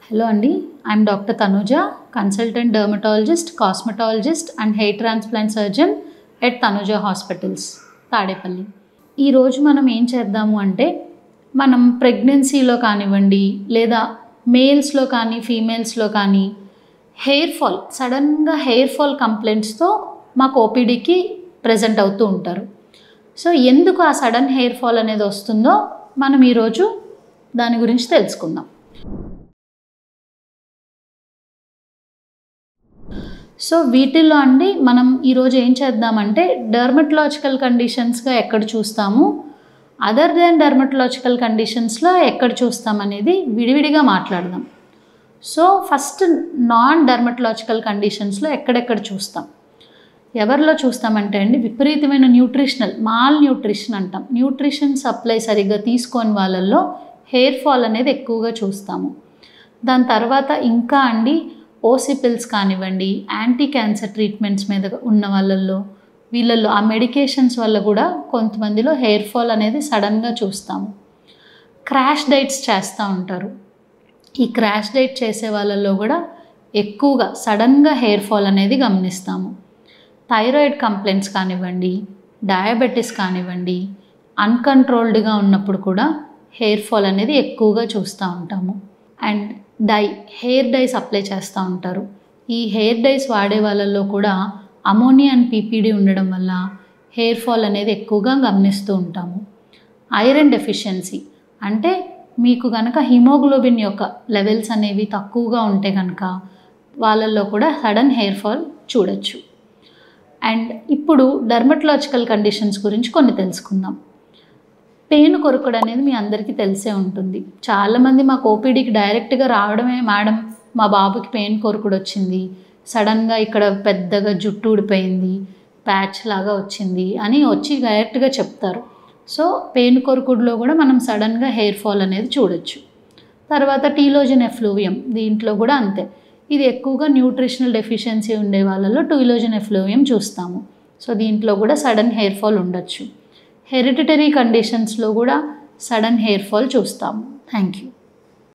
Hello Andy, I am Dr. Tanuja, consultant dermatologist, cosmetologist and hair transplant surgeon at Tanuja Hospitals, Tadepalli. ఈ రోజు మనం ఏం చేద్దాము అంటే మనం ప్రెగ్నెన్సీలో కానివ్వండి లేదా మేల్స్లో కానీ ఫీమేల్స్లో కానీ హెయిర్ ఫాల్ సడన్గా హెయిర్ ఫాల్ కంప్లైంట్స్తో మాకు ఓపీడీకి ప్రెజెంట్ అవుతూ ఉంటారు. సో ఎందుకు ఆ సడన్ హెయిర్ ఫాల్ అనేది వస్తుందో మనం ఈరోజు దాని గురించి తెలుసుకుందాం. సో వీటిల్లో అండి మనం ఈరోజు ఏం చేద్దామంటే డర్మటలాజికల్ కండిషన్స్గా ఎక్కడ చూస్తాము, అదర్ దాన్ డర్మటలాజికల్ కండిషన్స్లో ఎక్కడ చూస్తామనేది విడివిడిగా మాట్లాడదాం. సో ఫస్ట్ నాన్ డర్మటలాజికల్ కండిషన్స్లో ఎక్కడెక్కడ చూస్తాం, ఎవరిలో చూస్తామంటే అండి విపరీతమైన మాల్ న్యూట్రిషన్ అంటాం. న్యూట్రిషన్ సప్లై సరిగ్గా తీసుకోని వాళ్ళల్లో హెయిర్ ఫాల్ అనేది ఎక్కువగా చూస్తాము. దాని తర్వాత ఇంకా అండి ఓసీ పిల్స్ కానివ్వండి, యాంటీ క్యాన్సర్ ట్రీట్మెంట్స్ మీద ఉన్న వీళ్ళల్లో ఆ మెడికేషన్స్ వల్ల కూడా కొంతమందిలో హెయిర్ ఫాల్ అనేది సడన్గా చూస్తాము. క్రాష్ డైట్స్ చేస్తూ ఉంటారు. ఈ క్రాష్ డైట్ చేసే వాళ్ళల్లో కూడా ఎక్కువగా సడన్గా హెయిర్ ఫాల్ అనేది గమనిస్తాము. థైరాయిడ్ కంప్లైంట్స్ కానివ్వండి, డయాబెటీస్ కానివ్వండి, అన్కంట్రోల్డ్గా ఉన్నప్పుడు కూడా హెయిర్ ఫాల్ అనేది ఎక్కువగా చూస్తూ ఉంటాము. అండ్ హెయిర్ డైస్ అప్లై చేస్తూ ఉంటారు. ఈ హెయిర్ డైస్ వాడే వాళ్ళల్లో కూడా అమోనియా అండ్ పీపీడీ ఉండడం వల్ల హెయిర్ ఫాల్ అనేది ఎక్కువగా గమనిస్తూ ఉంటాము. ఐరన్ డెఫిషియన్సీ అంటే మీకు కనుక హిమోగ్లోబిన్ యొక్క లెవెల్స్ అనేవి తక్కువగా ఉంటే కనుక వాళ్ళల్లో కూడా సడన్ హెయిర్ ఫాల్ చూడొచ్చు. అండ్ ఇప్పుడు డర్మటలాజికల్ కండిషన్స్ గురించి కొన్ని తెలుసుకుందాం. పెయిన్ కొరకడం అనేది మీ అందరికీ తెలిసే ఉంటుంది. చాలామంది మాకు ఓపీడీకి డైరెక్ట్గా రావడమే, మేడం మా బాబుకి పెయిన్ కొరకుడు వచ్చింది, సడన్గా ఇక్కడ పెద్దగా జుట్టు ఊడిపోయింది, ప్యాచ్ లాగా వచ్చింది అని వచ్చి డైరెక్ట్గా చెప్తారు. సో పెయిన్ కొరకుడులో కూడా మనం సడన్గా హెయిర్ ఫాల్ అనేది చూడొచ్చు. తర్వాత టీలోజన్ ఎఫ్లూవియం, దీంట్లో కూడా అంతే. ఇది ఎక్కువగా న్యూట్రిషనల్ డెఫిషియన్సీ ఉండే వాళ్ళలో టీలోజన్ ఎఫ్లూవియం చూస్తాము. సో దీంట్లో కూడా సడన్ హెయిర్ ఫాల్ ఉండొచ్చు. హెరిడిటరీ కండిషన్స్లో కూడా సడన్ హెయిర్ ఫాల్ చూస్తాము. Thank you.